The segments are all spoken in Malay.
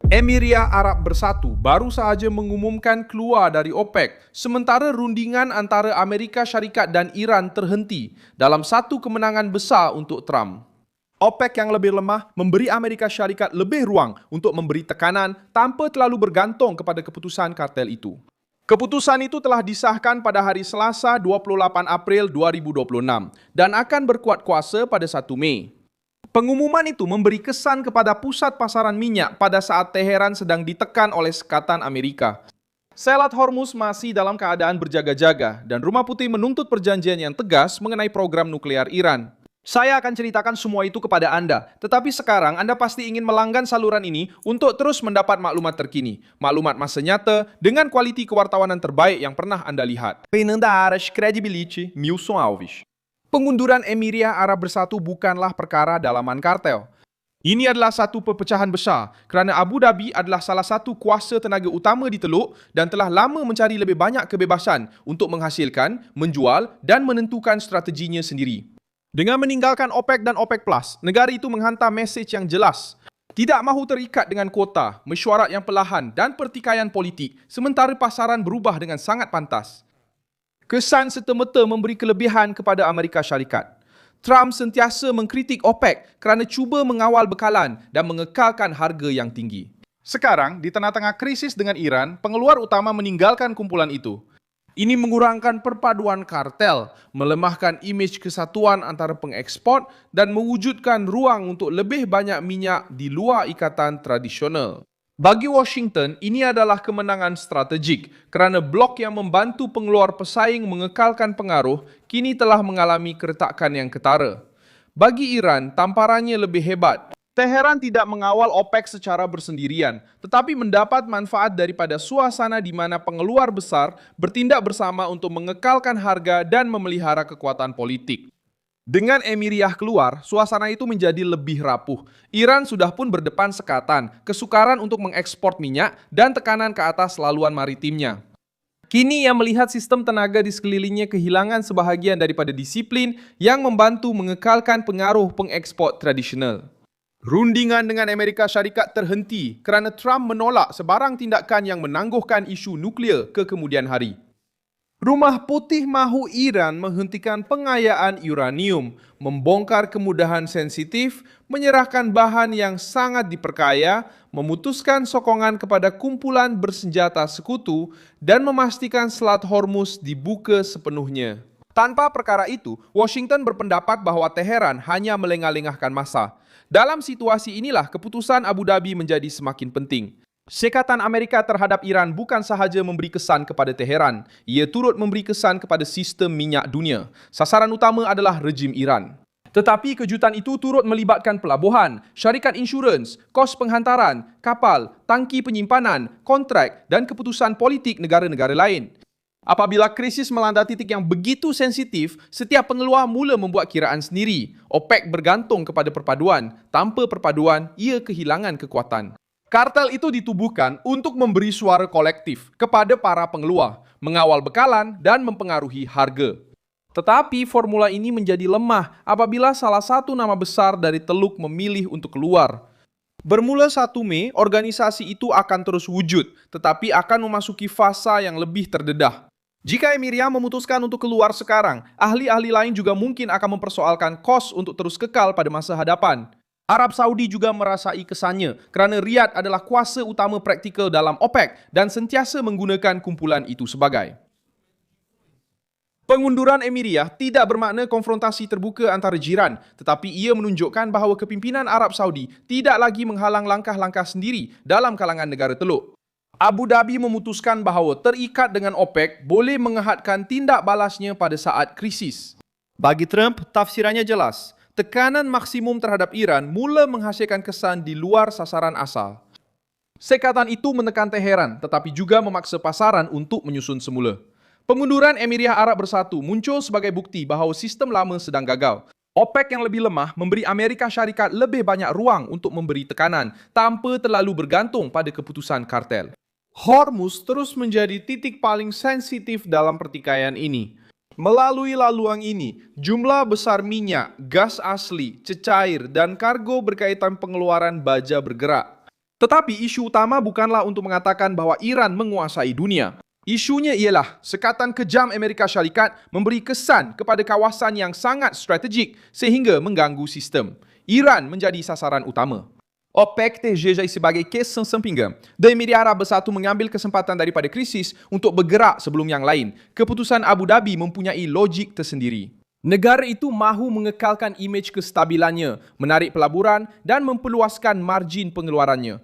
Emiria Arab Bersatu baru sahaja mengumumkan keluar dari OPEC, sementara rundingan antara Amerika Syarikat dan Iran terhenti dalam satu kemenangan besar untuk Trump. OPEC yang lebih lemah memberi Amerika Syarikat lebih ruang untuk memberi tekanan tanpa terlalu bergantung kepada keputusan kartel itu. Keputusan itu telah disahkan pada hari Selasa 28 April 2026 dan akan berkuat kuasa pada 1 Mei. Pengumuman itu memberi kesan kepada pusat pasaran minyak pada saat Teheran sedang ditekan oleh sekatan Amerika. Selat Hormuz masih dalam keadaan berjaga-jaga dan Rumah Putih menuntut perjanjian yang tegas mengenai program nuklear Iran. Saya akan ceritakan semua itu kepada Anda, tetapi sekarang Anda pasti ingin melanggan saluran ini untuk terus mendapat maklumat terkini, maklumat masa nyata dengan kualiti kewartawanan terbaik yang pernah Anda lihat. Penanda Aras, Credibility, Milson Alves. Pengunduran Emiria Arab Bersatu bukanlah perkara dalaman kartel. Ini adalah satu perpecahan besar kerana Abu Dhabi adalah salah satu kuasa tenaga utama di Teluk dan telah lama mencari lebih banyak kebebasan untuk menghasilkan, menjual dan menentukan strateginya sendiri. Dengan meninggalkan OPEC dan OPEC Plus, negara itu menghantar mesej yang jelas. Tidak mahu terikat dengan kuota, mesyuarat yang perlahan dan pertikaian politik sementara pasaran berubah dengan sangat pantas. Kesan serta-merta memberi kelebihan kepada Amerika Syarikat. Trump sentiasa mengkritik OPEC kerana cuba mengawal bekalan dan mengekalkan harga yang tinggi. Sekarang, di tengah-tengah krisis dengan Iran, pengeluar utama meninggalkan kumpulan itu. Ini mengurangkan perpaduan kartel, melemahkan imej kesatuan antara pengeksport dan mewujudkan ruang untuk lebih banyak minyak di luar ikatan tradisional. Bagi Washington, ini adalah kemenangan strategik kerana blok yang membantu pengeluar pesaing mengekalkan pengaruh kini telah mengalami keretakan yang ketara. Bagi Iran, tamparannya lebih hebat. Teheran tidak mengawal OPEC secara bersendirian, tetapi mendapat manfaat daripada suasana di mana pengeluar besar bertindak bersama untuk mengekalkan harga dan memelihara kekuatan politik. Dengan Emiriyah keluar, suasana itu menjadi lebih rapuh. Iran sudah pun berdepan sekatan, kesukaran untuk mengekspor minyak dan tekanan ke atas laluan maritimnya. Kini ia melihat sistem tenaga di sekelilingnya kehilangan sebahagian daripada disiplin yang membantu mengekalkan pengaruh pengekspor tradisional. Rundingan dengan Amerika Syarikat terhenti kerana Trump menolak sebarang tindakan yang menangguhkan isu nuklear ke kemudian hari. Rumah Putih mahu Iran menghentikan pengayaan uranium, membongkar kemudahan sensitif, menyerahkan bahan yang sangat diperkaya, memutuskan sokongan kepada kumpulan bersenjata sekutu, dan memastikan Selat Hormuz dibuka sepenuhnya. Tanpa perkara itu, Washington berpendapat bahawa Teheran hanya melengah-lengahkan masa. Dalam situasi inilah keputusan Abu Dhabi menjadi semakin penting. Sekatan Amerika terhadap Iran bukan sahaja memberi kesan kepada Teheran, ia turut memberi kesan kepada sistem minyak dunia. Sasaran utama adalah rejim Iran. Tetapi kejutan itu turut melibatkan pelabuhan, syarikat insurans, kos penghantaran, kapal, tangki penyimpanan, kontrak dan keputusan politik negara-negara lain. Apabila krisis melanda titik yang begitu sensitif, setiap pengeluar mula membuat kiraan sendiri. OPEC bergantung kepada perpaduan. Tanpa perpaduan, ia kehilangan kekuatan. Kartel itu ditubuhkan untuk memberi suara kolektif kepada para pengeluar, mengawal bekalan dan mempengaruhi harga. Tetapi formula ini menjadi lemah apabila salah satu nama besar dari Teluk memilih untuk keluar. Bermula 1 Mei, organisasi itu akan terus wujud, tetapi akan memasuki fasa yang lebih terdedah. Jika Emiria memutuskan untuk keluar sekarang, ahli-ahli lain juga mungkin akan mempersoalkan kos untuk terus kekal pada masa hadapan. Arab Saudi juga merasai kesannya kerana Riyadh adalah kuasa utama praktikal dalam OPEC dan sentiasa menggunakan kumpulan itu sebagai. Pengunduran Emiriyah tidak bermakna konfrontasi terbuka antara jiran, tetapi ia menunjukkan bahawa kepimpinan Arab Saudi tidak lagi menghalang langkah-langkah sendiri dalam kalangan negara Teluk. Abu Dhabi memutuskan bahawa terikat dengan OPEC boleh mengehadkan tindak balasnya pada saat krisis. Bagi Trump, tafsirannya jelas. Tekanan maksimum terhadap Iran mula menghasilkan kesan di luar sasaran asal. Sekatan itu menekan Teheran tetapi juga memaksa pasaran untuk menyusun semula. Pengunduran Emiria Arab Bersatu muncul sebagai bukti bahawa sistem lama sedang gagal. OPEC yang lebih lemah memberi Amerika Syarikat lebih banyak ruang untuk memberi tekanan tanpa terlalu bergantung pada keputusan kartel. Hormuz terus menjadi titik paling sensitif dalam pertikaian ini. Melalui laluan ini, jumlah besar minyak, gas asli, cecair dan kargo berkaitan pengeluaran baja bergerak. Tetapi isu utama bukanlah untuk mengatakan bahwa Iran menguasai dunia. Isunya ialah sekatan kejam Amerika Syarikat memberi kesan kepada kawasan yang sangat strategik sehingga mengganggu sistem. Iran menjadi sasaran utama. OPEC terjejai sebagai kes sampingan dan Emirat Arab Bersatu mengambil kesempatan daripada krisis untuk bergerak sebelum yang lain. Keputusan Abu Dhabi mempunyai logik tersendiri. Negara itu mahu mengekalkan imej kestabilannya, menarik pelaburan dan memperluaskan margin pengeluarannya.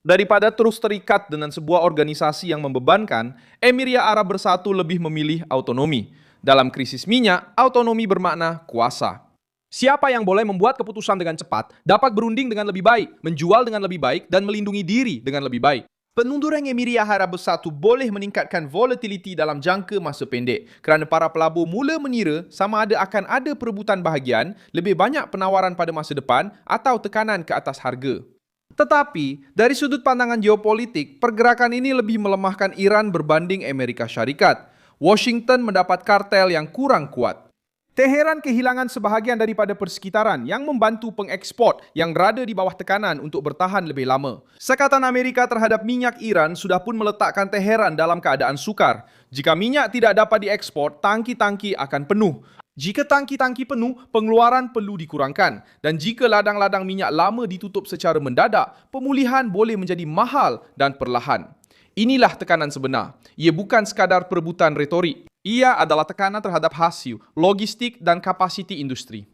Daripada terus terikat dengan sebuah organisasi yang membebankan, Emirat Arab Bersatu lebih memilih autonomi. Dalam krisis minyak, autonomi bermakna kuasa. Siapa yang boleh membuat keputusan dengan cepat, dapat berunding dengan lebih baik, menjual dengan lebih baik, dan melindungi diri dengan lebih baik. Penunduran Emirat Arab Bersatu boleh meningkatkan volatility dalam jangka masa pendek kerana para pelabur mula mengira sama ada akan ada perebutan bahagian, lebih banyak penawaran pada masa depan atau tekanan ke atas harga. Tetapi, dari sudut pandangan geopolitik, pergerakan ini lebih melemahkan Iran berbanding Amerika Syarikat. Washington mendapat kartel yang kurang kuat. Teheran kehilangan sebahagian daripada persekitaran yang membantu pengeksport yang berada di bawah tekanan untuk bertahan lebih lama. Sekatan Amerika terhadap minyak Iran sudah pun meletakkan Teheran dalam keadaan sukar. Jika minyak tidak dapat diekspor, tangki-tangki akan penuh. Jika tangki-tangki penuh, pengeluaran perlu dikurangkan. Dan jika ladang-ladang minyak lama ditutup secara mendadak, pemulihan boleh menjadi mahal dan perlahan. Inilah tekanan sebenar. Ia bukan sekadar perebutan retorik. Ia adalah tekanan terhadap hasil, logistik dan kapasiti industri.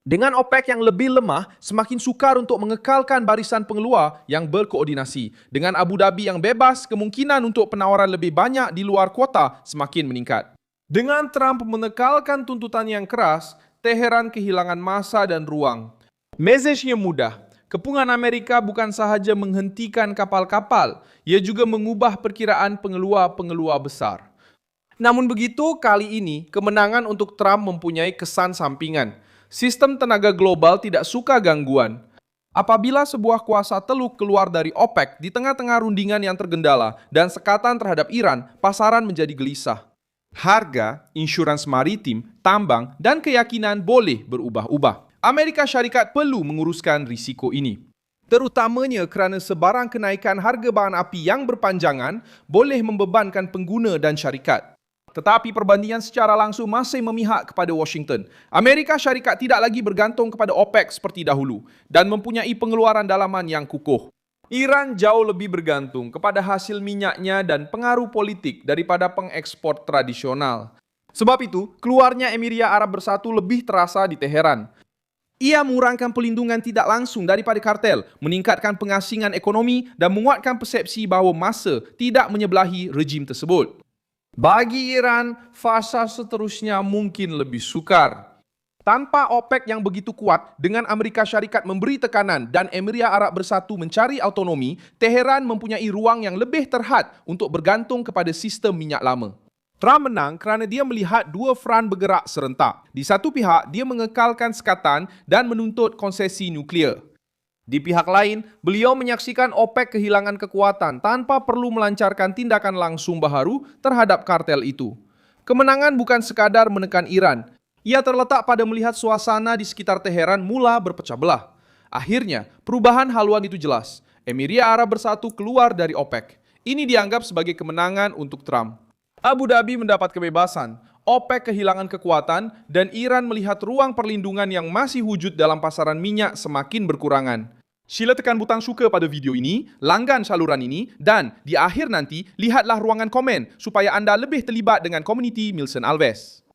Dengan OPEC yang lebih lemah, semakin sukar untuk mengekalkan barisan pengeluar yang berkoordinasi. Dengan Abu Dhabi yang bebas, kemungkinan untuk penawaran lebih banyak di luar kuota semakin meningkat. Dengan Trump menekalkan tuntutan yang keras, Teheran kehilangan masa dan ruang. Mesejnya mudah. Kepungan Amerika bukan sahaja menghentikan kapal-kapal, ia juga mengubah perkiraan pengeluar-pengeluar besar. Namun begitu, kali ini kemenangan untuk Trump mempunyai kesan sampingan. Sistem tenaga global tidak suka gangguan. Apabila sebuah kuasa teluk keluar dari OPEC di tengah-tengah rundingan yang tergendala dan sekatan terhadap Iran, pasaran menjadi gelisah. Harga, insurans maritim, tambang, dan keyakinan boleh berubah-ubah. Amerika Syarikat perlu menguruskan risiko ini. Terutamanya kerana sebarang kenaikan harga bahan api yang berpanjangan boleh membebankan pengguna dan syarikat. Tetapi perbandingan secara langsung masih memihak kepada Washington. Amerika Syarikat tidak lagi bergantung kepada OPEC seperti dahulu dan mempunyai pengeluaran dalaman yang kukuh. Iran jauh lebih bergantung kepada hasil minyaknya dan pengaruh politik daripada pengekspor tradisional. Sebab itu, keluarnya Emirat Arab Bersatu lebih terasa di Teheran. Ia mengurangkan pelindungan tidak langsung daripada kartel, meningkatkan pengasingan ekonomi dan menguatkan persepsi bahawa masa tidak menyebelahi rejim tersebut. Bagi Iran, fasa seterusnya mungkin lebih sukar. Tanpa OPEC yang begitu kuat, dengan Amerika Syarikat memberi tekanan dan Emirat Arab Bersatu mencari autonomi, Teheran mempunyai ruang yang lebih terhad untuk bergantung kepada sistem minyak lama. Trump menang kerana dia melihat dua front bergerak serentak. Di satu pihak, dia mengekalkan sekatan dan menuntut konsesi nuklear. Di pihak lain, beliau menyaksikan OPEC kehilangan kekuatan tanpa perlu melancarkan tindakan langsung baharu terhadap kartel itu. Kemenangan bukan sekadar menekan Iran. Ia terletak pada melihat suasana di sekitar Teheran mula berpecah belah. Akhirnya, perubahan haluan itu jelas. Emirat Arab Bersatu keluar dari OPEC. Ini dianggap sebagai kemenangan untuk Trump. Abu Dhabi mendapat kebebasan, OPEC kehilangan kekuatan, dan Iran melihat ruang perlindungan yang masih wujud dalam pasaran minyak semakin berkurangan. Sila tekan butang suka pada video ini, langgan saluran ini, dan di akhir nanti, lihatlah ruangan komen supaya anda lebih terlibat dengan komuniti Milson Alves.